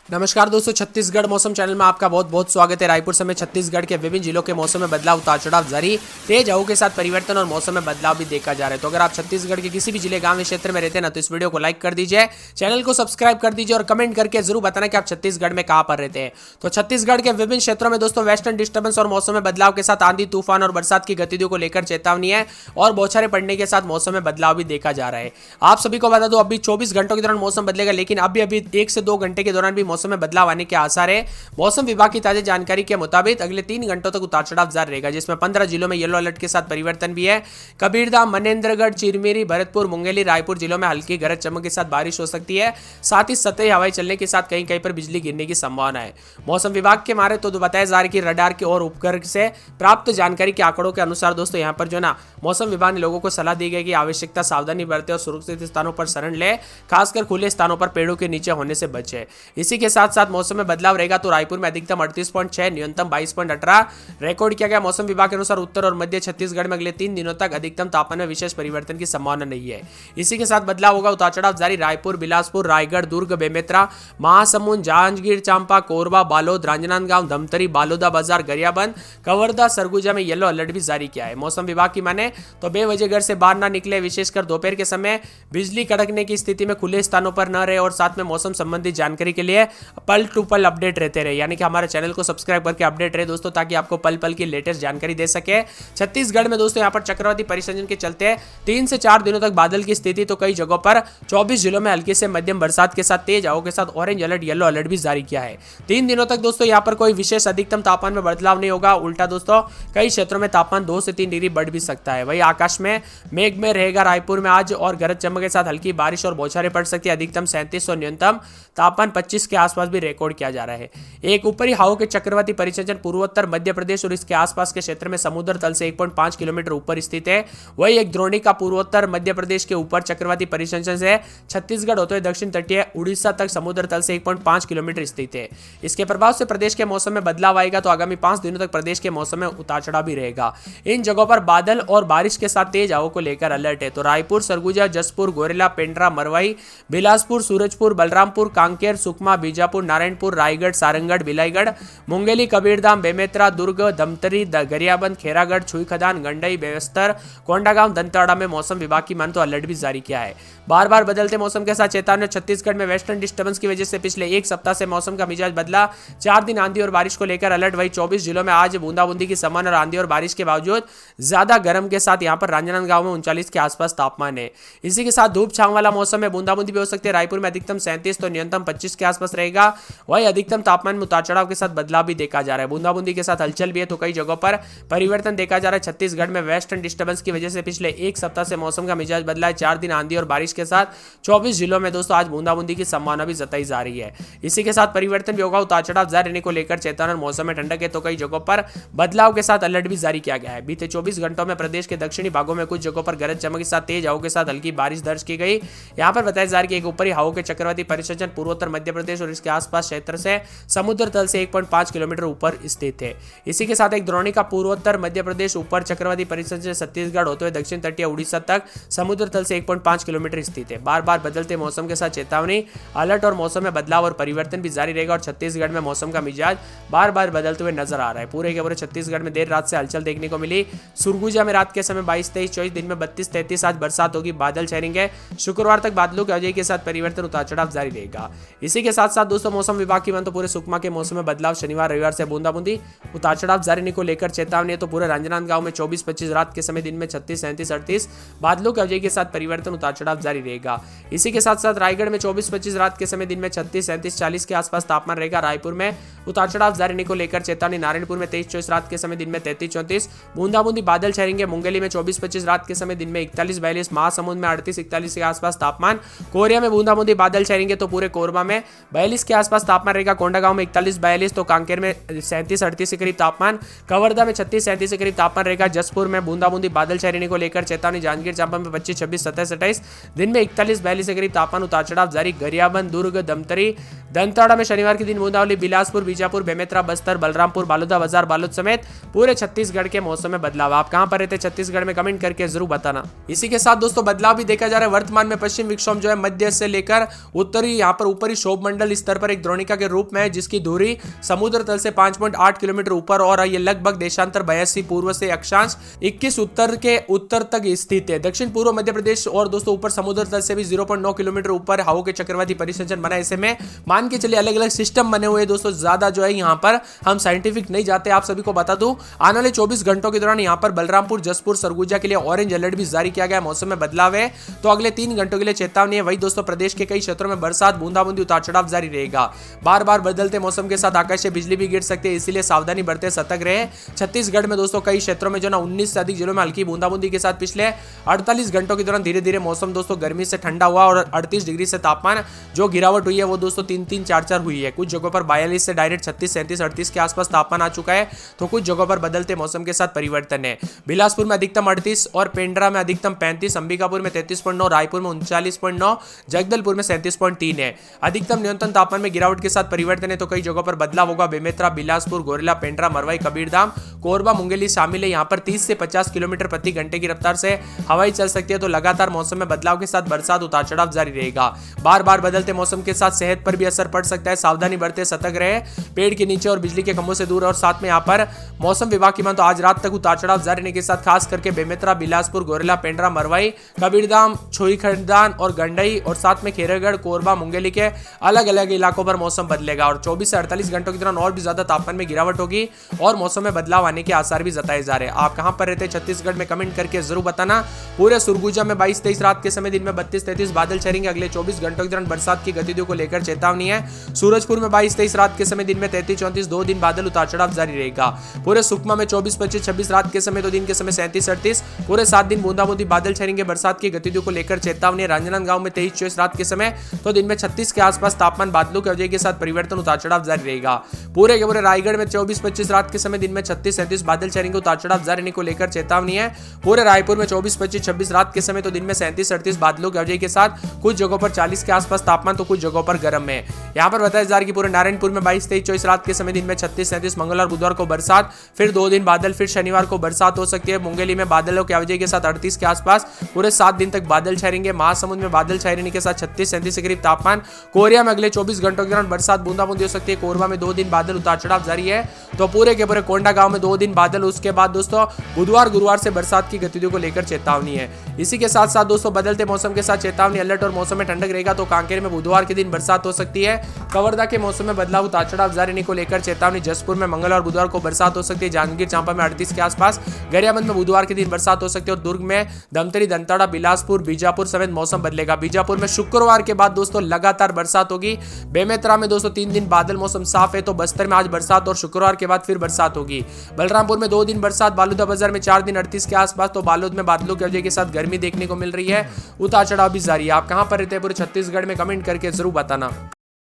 नमस्कार दोस्तों, छत्तीसगढ़ मौसम चैनल में आपका बहुत बहुत स्वागत है। रायपुर समेत छत्तीसगढ़ के विभिन्न जिलों के मौसम में बदलाव, उतार चढ़ाव जारी, तेज हवाओं के साथ परिवर्तन और मौसम में बदलाव भी देखा जा रहा है। तो अगर आप छत्तीसगढ़ के किसी भी जिले, गांव या क्षेत्र में रहते हैं ना, तो इस वीडियो को लाइक कर दीजिए, चैनल को सब्सक्राइब कर दीजिए और कमेंट करके जरूर बताना कि आप छत्तीसगढ़ में कहां पर रहते हैं। तो छत्तीसगढ़ के विभिन्न क्षेत्रों में दोस्तों वेस्टर्न डिस्टर्बेंस और मौसम में बदलाव के साथ आंधी, तूफान और बरसात की गतिविधियों को लेकर चेतावनी है और बौछारें पड़ने के साथ मौसम में बदलाव भी देखा जा रहा है। आप सभी को बता दो, अभी 24 घंटों के दौरान मौसम बदलेगा, लेकिन अभी 1 से 2 घंटे के दौरान भी मौसम में बदलाव आने के आसार है। मौसम विभाग की ताजा जानकारी के मुताबिक अगले 3 घंटों तक उतार चढ़ाव जारी रहेगा, जिसमें 15 जिलों में येलो अलर्ट के साथ परिवर्तन भी है। कबीरधाम, मनेन्द्रगढ़, चिरमिरी, भरतपुर, मुंगेली, रायपुर जिलों में हल्की गरज चमक के साथ बारिश हो सकती है। साथ ही सतही हवाएं चलने के साथ कहीं कहीं पर बिजली गिरने की संभावना है। मौसम विभाग के मारे तो बताया जा रहा है कि रडार के और उपग्रह से प्राप्त जानकारी के आंकड़ों के अनुसार दोस्तों यहाँ पर जो ना मौसम विभाग ने लोगों को सलाह दी गई कि आवश्यकता सावधानी बरते और सुरक्षित स्थानों पर शरण ले, खासकर खुले स्थानों पर पेड़ों के नीचे होने से बचे। इसी के साथ साथ मौसम में बदलाव रहेगा तो रायपुर में अधिकतम 38.6, न्यूनतम 22.18 रिकॉर्ड किया गया। मौसम विभाग के अनुसार उत्तर और मध्य छत्तीसगढ़ में अगले 3 दिनों तक अधिकतम तापमान में विशेष परिवर्तन की संभावना नहीं है। इसी के साथ बदलाव होगा, उतार चढ़ाव जारी। रायपुर, बिलासपुर, रायगढ़, दुर्ग, बेमेतरा, महासमुंद, जांजगीर चांपा, कोरबा, बालोद, राजनांदगांव, धमतरी, बालोदा बाजार, गरियाबंद, कवर्धा, सरगुजा में येलो अलर्ट भी जारी किया है। मौसम विभाग की माने तो बेवजह घर से बाहर ना निकले, विशेषकर दोपहर के समय बिजली कड़कने की स्थिति में खुले स्थानों पर न रहे और साथ में मौसम संबंधी जानकारी के लिए पल टू पल अपडेट रहते रहे, यानी कि हमारे चैनल को सब्सक्राइब करके अपडेट रहे दोस्तों, ताकि आपको पल पल की लेटेस्ट जानकारी दे सके। छत्तीसगढ़ में दोस्तों यहाँ पर चक्रवाती परिसंचरण के चलते 3 से 4 दिनों तक बादल की स्थिति, तो कई जगहों पर 24 जिलों में हल्की से मध्यम बरसात के साथ तेज हवाओं के साथ ऑरेंज अलर्ट, येलो अलर्ट भी जारी किया है। 3 दिनों तक दोस्तों यहाँ पर कोई विशेष अधिकतम तापमान में बदलाव नहीं होगा। उल्टा दोस्तों कई क्षेत्रों में तापमान 2 से 3 डिग्री बढ़ भी सकता है। वही आकाश में मेघ में रहेगा। रायपुर में आज और गरज चमक के साथ हल्की बारिश और बौछारें पड़ सकती है। अधिकतम 37 और न्यूनतम तापमान 25 के आसपास भी रिकॉर्ड किया जा रहा है। एक ऊपरी हवाओं के चक्रवाती परिसंचरण पूर्वोत्तर मध्य प्रदेश और इसके आसपास के क्षेत्र में समुद्र तल से 1.5 किलोमीटर ऊपर स्थित है। वही एक द्रोणिका पूर्वोत्तर मध्य प्रदेश के ऊपर चक्रवाती परिसंचरण से छत्तीसगढ़ होते हुए दक्षिण तटीय उड़ीसा तक समुद्र तल से 1.5 किलोमीटर स्थित है। इसके प्रभाव से प्रदेश के मौसम में बदलाव आएगा, तो आगामी 5 दिनों तक प्रदेश के मौसम में उतार चढ़ाव भी रहेगा। इन जगहों पर बादल और बारिश के साथ तेज हवाओं को लेकर अलर्ट है। तो रायपुर, सरगुजा, जसपुर, गोरेला, पेंड्रा, मरवाई, बिलासपुर, सूरजपुर, बलरामपुर, कांकेर, सुकमा, बीजापुर, नारायणपुर, रायगढ़, सारंगढ़, बिलाईगढ़, मुंगेली, कबीरधाम, बेमेतरा, दुर्ग, धमतरी, गरियाबंद, खेरागढ़, छुईखदान, गंडई, बेवस्तर, कोंडागांव, दंतेवाड़ा में मौसम विभाग की मान तो अलर्ट भी जारी किया है। बार बार बदलते मौसम के साथ चेतावनी। छत्तीसगढ़ में वेस्टर्न डिस्टर्बेंस की वजह से पिछले 1 सप्ताह से मौसम का मिजाज बदला। 4 दिन आंधी और बारिश को लेकर अलर्ट। वही 24 जिलों में आज बूंदाबूंदी की संभावना और आंधी और बारिश के बावजूद ज्यादा गर्म के साथ यहाँ पर राजनांदगांव में 39 के आसपास तापमान है। इसी के साथ धूप छांव वाला मौसम में बूंदाबूंदी भी हो सकती है। रायपुर में अधिकतम 37 तो न्यूनतम 25 के आसपास रहेगा। वही अधिकतम तापमान में उतार चढ़ाव के साथ बदलाव भी देखा जा रहा है। बूंदाबूंदी के साथ हलचल भी है, तो कई जगहों पर परिवर्तन देखा जा रहा है। छत्तीसगढ़ में वेस्टर्न डिस्टर्बेंस की वजह से पिछले 1 सप्ताह से मौसम का मिजाज बदला है। 4 दिन आंधी और बारिश के साथ 24 जिलों में दोस्तों आज बूंदाबूंदी की संभावना भी जताई जा रही है। इसी के साथ परिवर्तन भी होगा, उतार चढ़ाव जारी रहने को लेकर चेतावनी। मौसम में ठंडक है, तो कई जगहों पर बदलाव के साथ अलर्ट भी जारी किया गया है। बीते 24 घंटों में प्रदेश के दक्षिणी भागों में कुछ जगहों पर गरज चमक के साथ तेज हवाओं के साथ हल्की बारिश दर्ज की गई। यहाँ पर बताया जा रहा है कि एक ऊपरी हवाओं के चक्रवाती परिसंचरण पूर्वोत्तर मध्य प्रदेश और इसके आसपास क्षेत्र से समुद्र तल से 1.5 किलोमीटर ऊपर स्थित है। इसी के साथ एक द्रोणिका पूर्वोत्तर मध्य प्रदेश ऊपर चक्रवाती परिसंचरण छत्तीसगढ़ होते हुए दक्षिण तटीय उड़ीसा तक समुद्र तल से 1.5 किलोमीटर स्थित है। बार बार बदलते मौसम के साथ चेतावनी, अलर्ट और मौसम में बदलाव और परिवर्तन भी जारी रहेगा और छत्तीसगढ़ में मौसम का मिजाज बार बार बदलते हुए नजर आ रहा है। पूरे के पूरे छत्तीसगढ़ में देर रात से हलचल देखने को मिली। सुरगुजा में रात के समय 22, 23, 24, दिन में 32, 33 आज बरसात होगी, बादल छाएंगे। शुक्रवार तक बादलों की वजह के साथ परिवर्तन, उतार चढ़ाव जारी रहेगा। इसी के साथ साथ दोस्तों मौसम विभाग की मान तो पूरे सुकमा के मौसम में बदलाव, शनिवार रविवार से बूंदाबूंदी, उतार चढ़ाव जारी रहने को लेकर चेतावनी है। तो पूरे राजनांदगांव में 24, 25 रात के समय, दिन में 36, 37, 38 बादलों की वजह के साथ परिवर्तन, उतार चढ़ाव जारी रहेगा। इसी के साथ साथ रायगढ़ में 24, 25 रात के समय, दिन में 36, 37, 40 के आसपास तापमान रहेगा। रायपुर में उतार चढ़ाव जारी रहने को लेकर चेतावनी। नारायणपुर में 23, 24 रात के समय, दिन में 33, 34 बूंदाबूंदी बादल छाएंगे। मुंगेली में 24, 25 रात के समय, दिन में 41, 42 महासमुंद में 38, 41 के आसपास तापमान। कोरिया में बूंदाबूंदी बादल छाएंगे, तो पूरे कोरबा में 42 के आसपास तापमान रहेगा। कोंडागांव में 41, 42 तो कांकेर में 37, 38 के करीब तापमान। कवर्धा में 36, 37 के करीब तापमान रहेगा। जसपुर में बूंदाबूंदी बादल छाए रहने को लेकर चेतावनी। जांजगीर चांपा में 25, 26, 27, 28 दिन में 41, 42 के करीब तापमान, उतार चढ़ाव जारी। गरियाबंद, दुर्ग, धमतरी, दंतेवाड़ा में शनिवार के दिन बूंदावली। बिलासपुर, बीजापुर, बेमेतरा, बस्तर, बलरामपुर, बालोदा बाजार, बालोद समेत पूरे छत्तीसगढ़ के मौसम में बदलाव। आप कहां पर रहते हैं छत्तीसगढ़ में, कमेंट करके जरूर बताना। इसी के साथ दोस्तों बदलाव भी देखा जा रहा है। वर्तमान में पश्चिम विक्षोभ जो है मध्य से लेकर उत्तरी यहाँ पर ऊपरी क्षोभ मंडल स्तर पर एक द्रोणिका के रूप में है, जिसकी दूरी समुद्र तल से 5.8 किलोमीटर ऊपर और ये लगभग देशांतर 82 पूर्व से अक्षांश 21 उत्तर के उत्तर तक स्थित है। दक्षिण पूर्व मध्य प्रदेश और दोस्तों ऊपर समुद्र तल से भी 0.9 किलोमीटर ऊपर हवा के चक्रवाती परिसंचरण बना। ऐसे में मान के चलिए अलग अलग सिस्टम बने हुए दोस्तों, ज्यादा जो है यहाँ पर हम साइंटिफिक नहीं जाते। आप सभी को बता दूं, आने वाले 24 घंटों के दौरान यहाँ पर बलरामपुर, जसपुर, सरगुजा के लिए ऑरेंज अलर्ट भी जारी किया गया। मौसम में बदलाव है तो अगले 3 घंटों के लिए चेतावनी है। वही दोस्तों प्रदेश के कई क्षेत्रों में बरसात, बूंदाबूंदी, उतार चढ़ाव जारी रहेगा। बार बार बदलते मौसम के साथ आकाश से बिजली भी गिर सकती है, इसीलिए सावधानी बरते, सतर्क रहे। छत्तीसगढ़ में दोस्तों कई क्षेत्रों में जो ना 19 से अधिक जिलों में हल्की बूंदाबूंदी के साथ पिछले 48 घंटों के दौरान धीरे धीरे मौसम दोस्तों गर्मी से ठंडा हुआ और 38 डिग्री से तापमान जो गिरावट हुई है वो दोस्तों 3-3, 4-4 हुई है। कुछ जगहों पर 42 से डायरेक्ट 36, 37, 38 के आसपास तापमान आ चुका है, तो कुछ जगहों पर बदलते मौसम के साथ परिवर्तन है। बिलासपुर में अधिकतम 38 और पेंड्रा में अधिकतम 35, अंबिकापुर में 33.9, रायपुर में 39.9, जगदलपुर में 37.3 है। अधिकतम न्यूनतम तापमान में गिरावट के साथ परिवर्तन है, तो कई जगहों पर बदलाव होगा। बेमेतरा, बिलासपुर, गोरेला, पेंड्रा, मरवाई, कबीरधाम, कोरबा, मुंगेली शामिल है। यहाँ पर 30 से 50 किलोमीटर प्रति घंटे की रफ्तार से हवाई चल सकती है, तो लगातार मौसम में बदलाव के साथ बरसात, उतार चढ़ाव जारी रहेगा। बार बार बदलते मौसम के साथ सेहत पर भी असर पड़ सकता है, सावधानी बरते, सतर्क रहे, पेड़ के नीचे और बिजली के खंभों से दूर। और साथ में यहाँ पर मौसम विभाग की मान तो आज रात तक उतार चढ़ाव जारी रहने के साथ खास करके बेमेतरा, बिलासपुर, गोरेला, पेंड्रा, मरवाई, कबीरधाम, छोईखरदान और गंडई और साथ में खेरगढ़, कोरबा, मुंगेली के अलग अलग इलाकों पर मौसम बदलेगा और 24 से 48 घंटों के दौरान और भी ज्यादा तापमान में गिरावट होगी और मौसम में बदलाव आने के आसार भी जताए जा रहे हैं। आप कहां पर रहते हैं छत्तीसगढ़ में, कमेंट करके जरूर बताना। पूरे सुरगुजा में 22-23 रात के समय, दिन में 32-33 बादल छाएंगे। अगले 24 घंटों के दौरान बरसात की गतिविधियों को लेकर चेतावनी है। सूरजपुर में 22-23 रात के समय, दिन में 33-34, 2 दिन बादल उतार चढ़ाव जारी रहेगा। पूरे सुकमा में 24-25-26 रात के समय, तो दिन के समय 37-38, पूरे 7 दिन बूंदाबूंदी बादल छाएंगे। बरसात की गतिविधियों को लेकर चेतावनी है। राजनांदगांव में 23-24 रात के समय, तो दिन में 36 के आसपास, तापमान बादलों की वजह के साथ परिवर्तन, उतार चढ़ाव जारी रहेगा। पूरे के पूरे रायगढ़ में 24-25 रात के समय, दिन में 36-37 बादल छाएंगे, उतार चढ़ाव जारी रहने को लेकर चेतावनी है। पूरे रायपुर में 24-25-26 रात के समय, तो दिन में 37-38 बादलों की वजह के साथ कुछ जगहों पर 40 के आसपास तापमान, तो कुछ जगहों पर गर्म है। यहाँ पर बताया जा रहा है कि पूरे नारायणपुर में 22-23-24 रात के समय, दिन में 36-37, मंगलवार बुधवार को बरसात, फिर 2 दिन बादल, फिर शनिवार को बरसात हो सकती है। मुंगेली में बादलों की वजह के साथ 38 के आसपास, पूरे 7 दिन तक बादल छाएंगे। महासमुंद में बादल छाए रहने के साथ 36-37 के करीब तापमान। कोरिया में अगले 24 घंटों के दौरान बरसात, बूंदाबूंदी हो सकती है। कोरबा में 2 दिन बादल, उतार चढ़ाव जारी है। तो पूरे के पूरे कोंडागांव में 2 दिन बादल, उसके बाद दोस्तों बुधवार गुरुवार से बरसात की गतिविधियों को लेकर चेतावनी है। इसी के साथ साथ दोस्तों बदलते मौसम के साथ चेतावनी अलर्ट और मौसम में ठंडक रहेगा, तो कांकेर में बुधवार के दिन बरसात हो सकती है। कवर्धा के मौसम में बदलाव, उतार चढ़ाव जारी रहने को लेकर चेतावनी। जसपुर में मंगलवार बुधवार को बरसात हो सकती है। जांजगीर चांपा में 38 के आसपास, गरियाबंद में बुधवार के दिन बरसात हो सकती है और दुर्ग में धमतरी, दंताड़ा, बिलासपुर, बीजापुर समेत मौसम बदलेगा। बीजापुर में शुक्रवार के बाद दोस्तों लगातार बरसात होगी। बेमेतरा में दोस्तों 3 दिन बादल, मौसम साफ है। तो बस्तर में आज बरसात और शुक्रवार के बाद फिर बरसात होगी। बलरामपुर में 2 दिन बरसात, बालूदा बाजार में 4 दिन 38 के आसपास, तो बालोद में बादलों की वजह के साथ गर्मी देखने को मिल रही है, उतार चढ़ाव भी जारी है। आप कहां पर रहते हैं पूरे छत्तीसगढ़ में, कमेंट करके जरूर बताना।